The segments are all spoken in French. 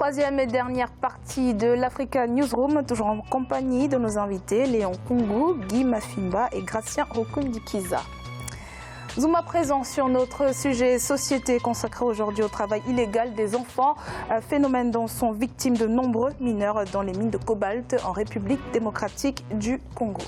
Troisième et dernière partie de l'Africa Newsroom, toujours en compagnie de nos invités Léon Kungu, Guy Mafimba et Gratien Rokundikiza. Zoom à présent sur notre sujet société consacré aujourd'hui au travail illégal des enfants, un phénomène dont sont victimes de nombreux mineurs dans les mines de cobalt en République démocratique du Congo.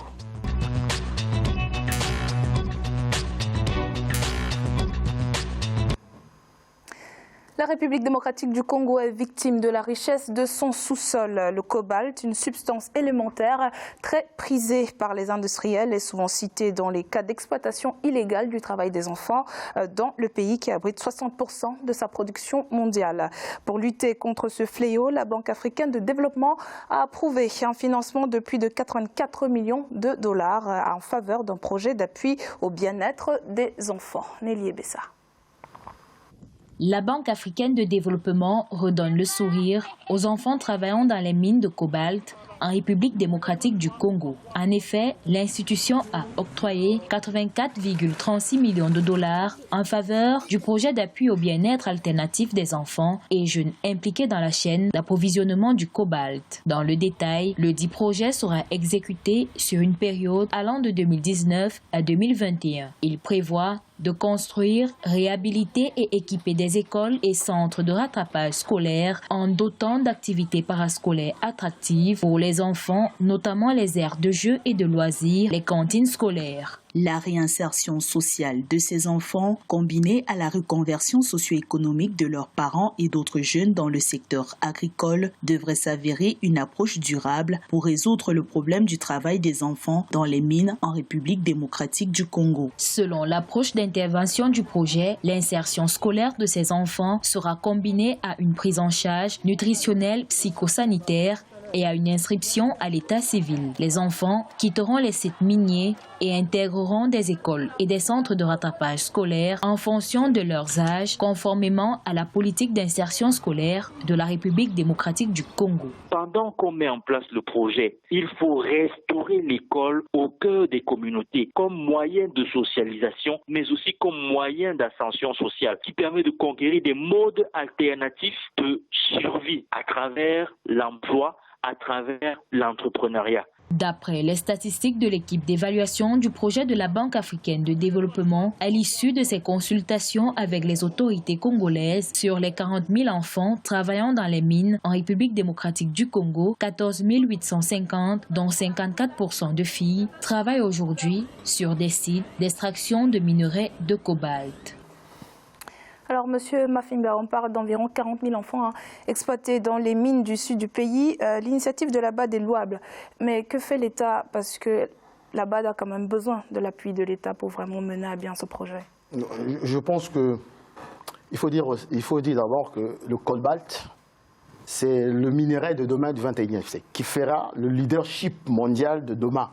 La République démocratique du Congo est victime de la richesse de son sous-sol. Le cobalt, une substance élémentaire très prisée par les industriels et souvent citée dans les cas d'exploitation illégale du travail des enfants dans le pays qui abrite 60% de sa production mondiale. Pour lutter contre ce fléau, la Banque africaine de développement a approuvé un financement de plus de 84 millions de dollars en faveur d'un projet d'appui au bien-être des enfants. Nelly Bessa. La Banque africaine de développement redonne le sourire aux enfants travaillant dans les mines de cobalt en République démocratique du Congo. En effet, l'institution a octroyé 84,36 millions de dollars en faveur du projet d'appui au bien-être alternatif des enfants et jeunes impliqués dans la chaîne d'approvisionnement du cobalt. Dans le détail, le dit projet sera exécuté sur une période allant de 2019 à 2021. Il prévoit de construire, réhabiliter et équiper des écoles et centres de rattrapage scolaire en dotant d'activités parascolaires attractives pour les enfants, notamment les aires de jeux et de loisirs, les cantines scolaires. La réinsertion sociale de ces enfants, combinée à la reconversion socio-économique de leurs parents et d'autres jeunes dans le secteur agricole, devrait s'avérer une approche durable pour résoudre le problème du travail des enfants dans les mines en République démocratique du Congo. Selon l'approche d'intervention du projet, l'insertion scolaire de ces enfants sera combinée à une prise en charge nutritionnelle, psychosanitaire et à une inscription à l'état civil. Les enfants quitteront les sites miniers et intégreront des écoles et des centres de rattrapage scolaire en fonction de leurs âges, conformément à la politique d'insertion scolaire de la République démocratique du Congo. Pendant qu'on met en place le projet, il faut restaurer l'école au cœur des communautés comme moyen de socialisation, mais aussi comme moyen d'ascension sociale qui permet de conquérir des modes alternatifs de survie à travers l'emploi, à travers l'entrepreneuriat. D'après les statistiques de l'équipe d'évaluation du projet de la Banque africaine de développement, à l'issue de ces consultations avec les autorités congolaises, sur les 40 000 enfants travaillant dans les mines en République démocratique du Congo, 14 850, dont 54% de filles, travaillent aujourd'hui sur des sites d'extraction de minerais de cobalt. Alors, Monsieur Mafimba, on parle d'environ 40 000 enfants exploités dans les mines du sud du pays. L'initiative de la BAD est louable. Mais que fait l'État? Parce que la BAD a quand même besoin de l'appui de l'État pour vraiment mener à bien ce projet. Je pense qu'il faut dire d'abord que le cobalt, c'est le minerai de demain du 21e siècle, qui fera le leadership mondial de demain.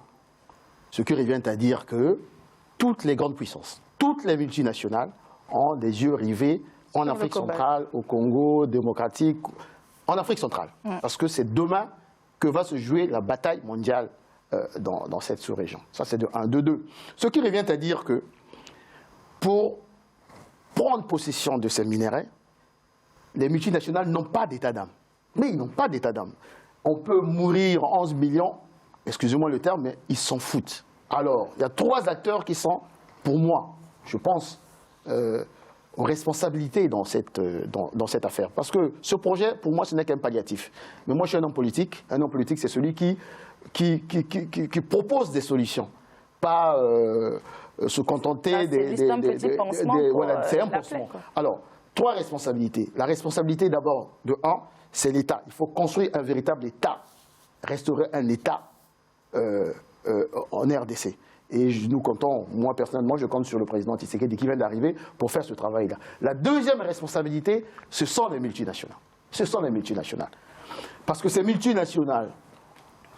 Ce qui revient à dire que toutes les grandes puissances, toutes les multinationales, ont des yeux rivés en Afrique centrale, au Congo démocratique, en Afrique centrale. Parce que c'est demain que va se jouer la bataille mondiale dans cette sous-région. Ça, c'est de 1. De 2. Ce qui revient à dire que pour prendre possession de ces minéraux, les multinationales n'ont pas d'état d'âme. Mais ils n'ont pas d'état d'âme. On peut mourir 11 millions, excusez-moi le terme, mais ils s'en foutent. Alors, il y a 3 acteurs qui sont, pour moi, je pense, aux responsabilités dans cette affaire. Parce que ce projet, pour moi, ce n'est qu'un palliatif. Mais moi, je suis un homme politique. Un homme politique, c'est celui qui propose des solutions. Pas se contenter voilà, c'est un pansement. Alors, 3 responsabilités. La responsabilité, d'abord, de 1, c'est l'État. Il faut construire un véritable État. Restaurer un État en RDC. Et nous comptons, moi personnellement, je compte sur le président Tshisekedi qui vient d'arriver pour faire ce travail-là. La deuxième responsabilité, ce sont les multinationales. Ce sont les multinationales. Parce que ces multinationales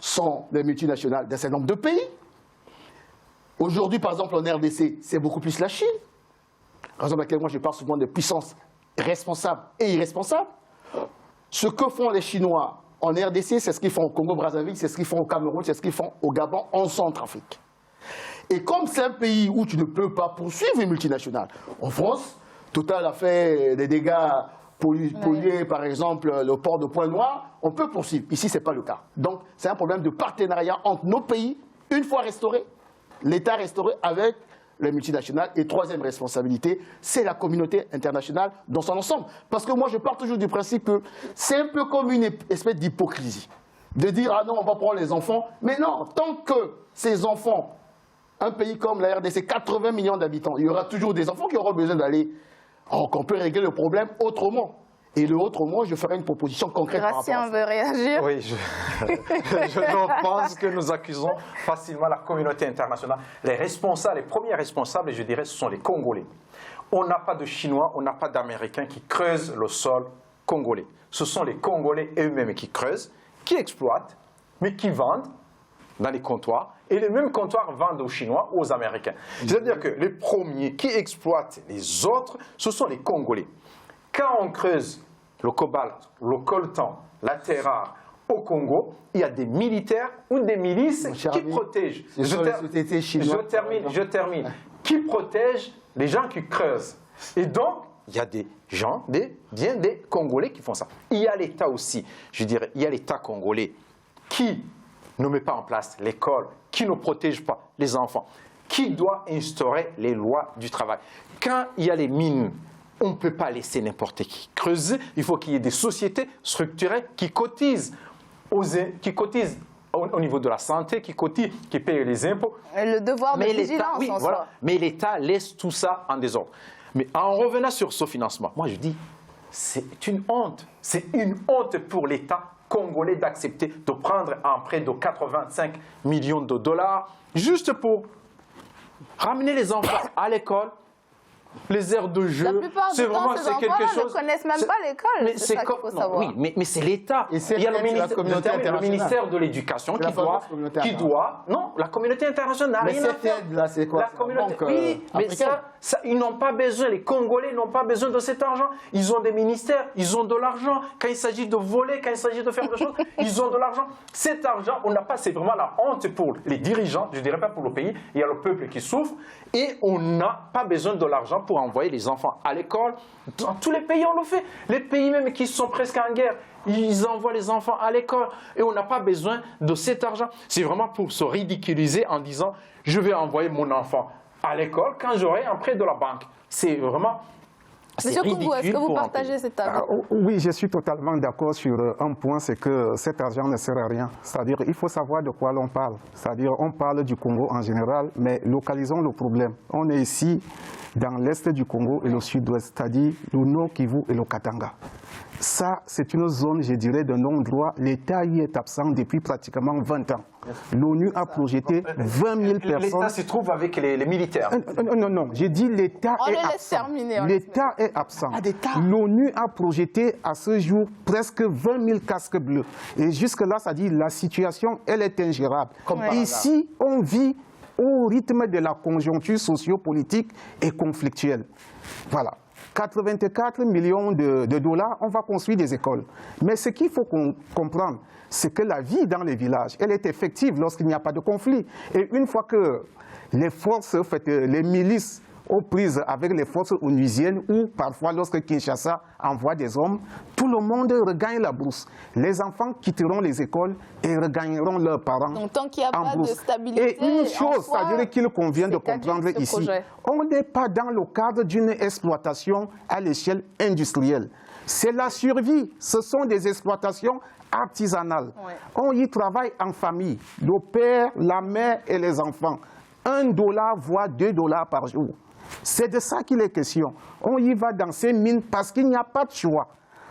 sont des multinationales d'un certain nombre de pays. Aujourd'hui, par exemple, en RDC, c'est beaucoup plus la Chine. Raison pour laquelle moi je parle souvent de puissances responsables et irresponsables. Ce que font les Chinois en RDC, c'est ce qu'ils font au Congo-Brazzaville, c'est ce qu'ils font au Cameroun, c'est ce qu'ils font au Gabon, en Centrafrique. Et comme c'est un pays où tu ne peux pas poursuivre une multinationale, en France, Total a fait des dégâts polluer, par exemple, le port de Pointe-Noire, on peut poursuivre. Ici, ce n'est pas le cas. Donc, c'est un problème de partenariat entre nos pays, une fois restauré, l'État restauré avec les multinationales. Et troisième responsabilité, c'est la communauté internationale dans son ensemble. Parce que moi, je pars toujours du principe que c'est un peu comme une espèce d'hypocrisie. De dire, ah non, on va prendre les enfants. Mais non, tant que ces enfants, un pays comme la RDC, 80 millions d'habitants, il y aura toujours des enfants qui auront besoin d'aller... Alors qu'on peut régler le problème autrement. Et le autrement, je ferai une proposition concrète. Gracien veut réagir. Oui, je pense que nous accusons facilement la communauté internationale. Les responsables, les premiers responsables, je dirais, ce sont les Congolais. On n'a pas de Chinois, on n'a pas d'Américains qui creusent le sol congolais. Ce sont les Congolais eux-mêmes qui creusent, qui exploitent, mais qui vendent dans les comptoirs. Et les mêmes comptoirs vendent aux Chinois ou aux Américains. C'est-à-dire que les premiers qui exploitent les autres, ce sont les Congolais. Quand on creuse le cobalt, le coltan, la terre rare au Congo, il y a des militaires ou des milices qui protègent. Je termine. Qui protègent les gens qui creusent. Et donc, il y a des gens, bien des Congolais qui font ça. Il y a l'État aussi, je dirais, il y a l'État congolais qui ne met pas en place l'école, qui ne protège pas les enfants, qui doit instaurer les lois du travail. Quand il y a les mines, on ne peut pas laisser n'importe qui creuser. Il faut qu'il y ait des sociétés structurées qui cotisent au niveau de la santé, qui payent les impôts. Le devoir de vigilance en soi. Mais l'État laisse tout ça en désordre. Mais en revenant sur ce financement, moi je dis, c'est une honte. C'est une honte pour l'État congolais d'accepter de prendre un prêt de 85 millions de dollars juste pour ramener les enfants à l'école, les aires de jeu. La plupart du temps, ces enfants ne connaissent même pas l'école. C'est ça qu'il faut savoir. Oui, mais c'est l'État. Il y a le ministère de l'Éducation qui doit... Non, la communauté internationale n'a rien à faire. Mais cette aide-là, c'est quoi? Oui, mais ça, ils n'ont pas besoin, les Congolais n'ont pas besoin de cet argent. Ils ont des ministères, ils ont de l'argent. Quand il s'agit de voler, quand il s'agit de faire des choses, ils ont de l'argent. Cet argent, on n'a pas, c'est vraiment la honte pour les dirigeants, je ne dirais pas pour le pays. Il y a le peuple qui souffre et on n'a pas besoin de l'argent pour envoyer les enfants à l'école. Dans tous les pays, on le fait. Les pays même qui sont presque en guerre, ils envoient les enfants à l'école et on n'a pas besoin de cet argent. C'est vraiment pour se ridiculiser en disant « je vais envoyer mon enfant à l'école quand j'aurai un prêt de la banque ». C'est vraiment... Monsieur Koungou, est-ce que vous partagez cet avis? Oui, je suis totalement d'accord sur un point, c'est que cet argent ne sert à rien. C'est-à-dire il faut savoir de quoi l'on parle. C'est-à-dire on parle du Congo en général, mais localisons le problème. On est ici dans l'est du Congo et le sud-ouest, c'est-à-dire le Nord Kivu et le Katanga. Ça, c'est une zone, je dirais, de non-droit. L'État y est absent depuis pratiquement 20 ans. L'ONU a projeté 20 000 personnes. L'État se trouve avec les militaires. Non, j'ai dit l'État est absent. L'État est absent. L'ONU a projeté à ce jour presque 20 000 casques bleus. Et jusque-là, ça dit la situation, elle est ingérable. Ici, on vit au rythme de la conjoncture sociopolitique et conflictuelle. Voilà. 84 millions de dollars, on va construire des écoles. Mais ce qu'il faut comprendre, c'est que la vie dans les villages, elle est effective lorsqu'il n'y a pas de conflit. Et une fois que les forces, les milices aux prises avec les forces onusiennes ou parfois lorsque Kinshasa envoie des hommes, tout le monde regagne la brousse. Les enfants quitteront les écoles et regagneront leurs parents. Donc tant qu'il n'y a pas de stabilité, et une chose, c'est-à-dire qu'il convient de comprendre ici, on n'est pas dans le cadre d'une exploitation à l'échelle industrielle. C'est la survie, ce sont des exploitations artisanales. Ouais. On y travaille en famille, le père, la mère et les enfants. $1 voire $2 par jour. C'est de ça qu'il est question. On y va dans ces mines parce qu'il n'y a pas de choix.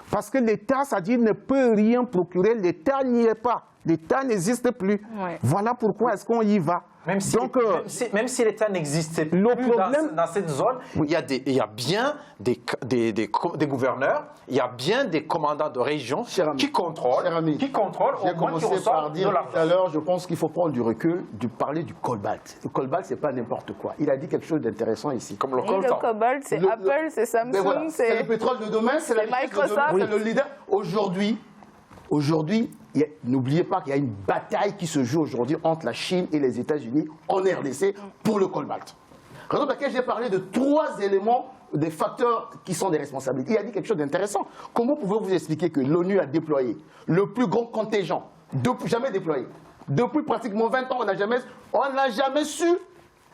Parce que l'État, c'est-à-dire, ne peut rien procurer. L'État n'y est pas. L'État n'existe plus. Ouais. Voilà pourquoi est-ce qu'on y va. Même si l'État n'existait plus dans cette zone, oui. il y a bien des gouverneurs, il y a bien des commandants de région qui contrôlent, J'ai commencé par dire tout à l'heure, je pense qu'il faut prendre du recul, parler du cobalt. Le cobalt, c'est pas n'importe quoi. Il a dit quelque chose d'intéressant ici. Comme le cobalt, c'est Apple, c'est Samsung, voilà. C'est le pétrole de demain, c'est la Microsoft. C'est le leader. Aujourd'hui, n'oubliez pas qu'il y a une bataille qui se joue aujourd'hui entre la Chine et les États-Unis en RDC pour le cobalt. Raison pour laquelle j'ai parlé de 3 éléments, des facteurs qui sont des responsabilités. Il a dit quelque chose d'intéressant. Comment pouvez-vous vous expliquer que l'ONU a déployé le plus grand contingent, jamais déployé, depuis pratiquement 20 ans, on n'a jamais su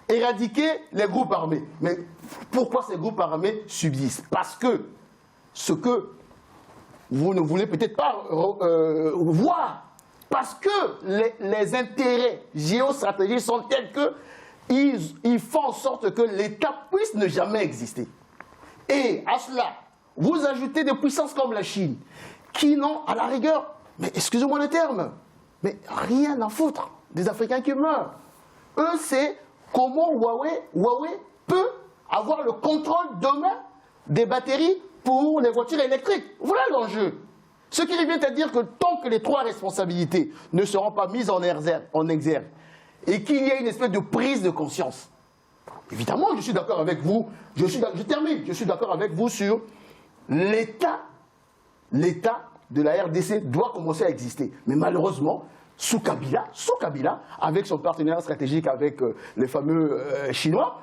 éradiquer les groupes armés. Mais pourquoi ces groupes armés subsistent? Parce que ce que vous ne voulez peut-être pas voir, parce que les intérêts géostratégiques sont tels que ils font en sorte que l'État puisse ne jamais exister. Et à cela, vous ajoutez des puissances comme la Chine, qui n'ont à la rigueur, mais excusez-moi le terme, mais rien à foutre des Africains qui meurent. Eux, c'est comment Huawei peut avoir le contrôle demain des batteries pour les voitures électriques. Voilà l'enjeu. Ce qui revient à dire que tant que les 3 responsabilités ne seront pas mises en exergue et qu'il y ait une espèce de prise de conscience, évidemment, je suis d'accord avec vous, je suis d'accord avec vous sur l'État de la RDC doit commencer à exister. Mais malheureusement, sous Kabila, avec son partenaire stratégique avec les fameux Chinois,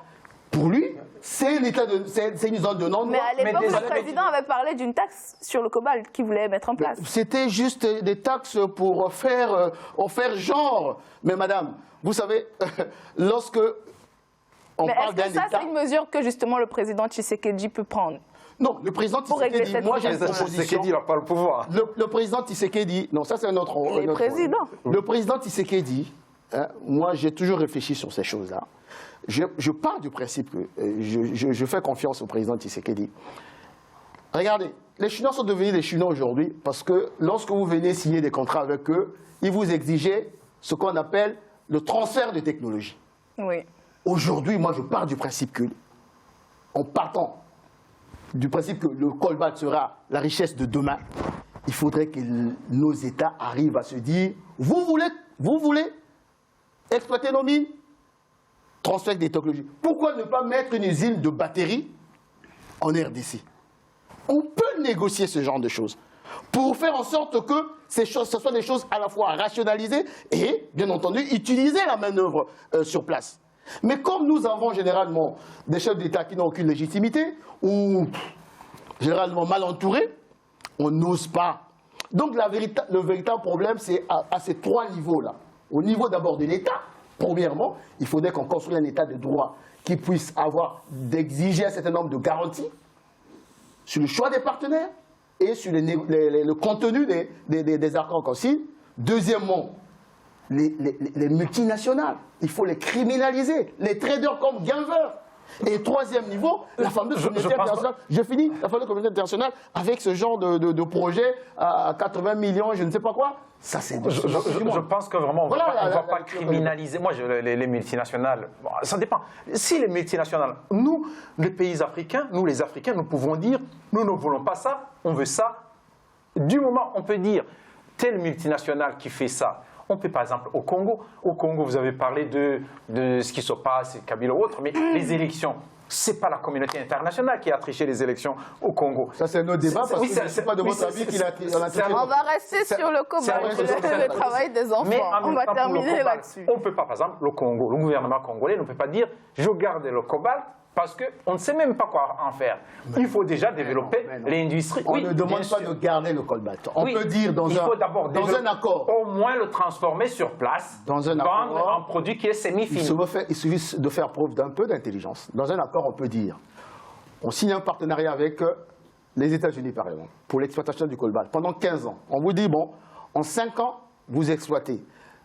pour lui, c'est une zone de non-droit. Mais à l'époque, le président avait parlé d'une taxe sur le cobalt qu'il voulait mettre en place. C'était juste des taxes pour faire genre. Mais madame, vous savez, lorsque on parle d'un État... Mais est-ce que ça, c'est une mesure que justement le président Tshisekedi peut prendre? Non, le président Tshisekedi, moi j'ai une proposition. Tshisekedi n'a pas le pouvoir. Le président Tshisekedi, non, ça c'est un autre... Le président Tshisekedi, hein, moi j'ai toujours réfléchi sur ces choses-là. Je pars du principe que je fais confiance au président Tshisekedi. Regardez, les Chinois sont devenus des Chinois aujourd'hui parce que lorsque vous venez signer des contrats avec eux, ils vous exigeaient ce qu'on appelle le transfert de technologie. Oui. Aujourd'hui, moi je pars du principe que, en partant du principe que le cobalt sera la richesse de demain, il faudrait que nos États arrivent à se dire, vous voulez exploiter nos mines, transfert des technologies. Pourquoi ne pas mettre une usine de batterie en RDC? On peut négocier ce genre de choses pour faire en sorte que ce soit des choses à la fois rationalisées et, bien entendu, utiliser la manœuvre sur place. Mais comme nous avons généralement des chefs d'État qui n'ont aucune légitimité ou généralement mal entourés, on n'ose pas. Donc le véritable problème, c'est à ces 3 niveaux-là. Au niveau d'abord de l'État, premièrement, il faudrait qu'on construise un État de droit qui puisse d'exiger un certain nombre de garanties sur le choix des partenaires et sur le contenu des accords qu'on signe. Deuxièmement, les multinationales, il faut les criminaliser, les traders comme Ganver. Et 3e niveau, la fameuse communauté internationale. Je finis, la fameuse communauté internationale avec ce genre de projet à 80 millions, je ne sais pas quoi. Ça, c'est. Je pense que vraiment, on ne va pas criminaliser. Moi, les multinationales, bon, ça dépend. Si les multinationales, nous, les pays africains, nous les Africains, nous pouvons dire, nous ne voulons pas ça, on veut ça. Du moment où on peut dire, telle multinationale qui fait ça. On peut, par exemple, au Congo, vous avez parlé de ce qui se passe, Kabila ou autre, mais les élections, ce n'est pas la communauté internationale qui a triché les élections au Congo. Ça, c'est notre débat, parce que ce n'est pas de votre avis qu'il a triché. On va rester sur le cobalt, le travail des enfants. Mais on va terminer là-dessus. On ne peut pas, par exemple, le Congo, le gouvernement congolais ne peut pas dire « je garde le cobalt ». Parce qu'on ne sait même pas quoi en faire. Il faut déjà développer l'industrie. On ne demande pas de garder le cobalt. On peut dire dans un accord. Au moins le transformer sur place, vendre un produit qui est semi-fini. Il suffit de faire preuve d'un peu d'intelligence. Dans un accord, on peut dire, on signe un partenariat avec les États-Unis, par exemple, pour l'exploitation du cobalt. Pendant 15 ans, on vous dit, bon, en 5 ans, vous exploitez.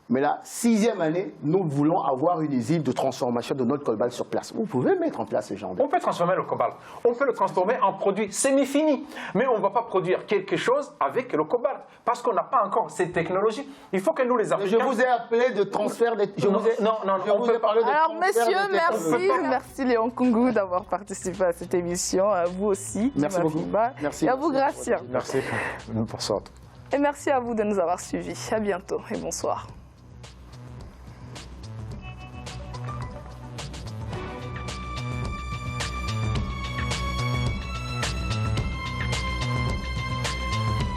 Mais la 6e année, nous voulons avoir une usine de transformation de notre cobalt sur place. Vous pouvez mettre en place ce genre de... On peut transformer le cobalt. On peut le transformer en produit semi-fini. Mais on ne va pas produire quelque chose avec le cobalt. Parce qu'on n'a pas encore cette technologie. Il faut que nous, les Africains... Je vous ai appelé de transfert... Non, on peut parler de... Alors, messieurs, merci Léon Koungou d'avoir participé à cette émission. À vous aussi. Merci beaucoup. Merci. Et à vous, Gratien. Merci pour ça. Et merci à vous de nous avoir suivis. À bientôt et bonsoir.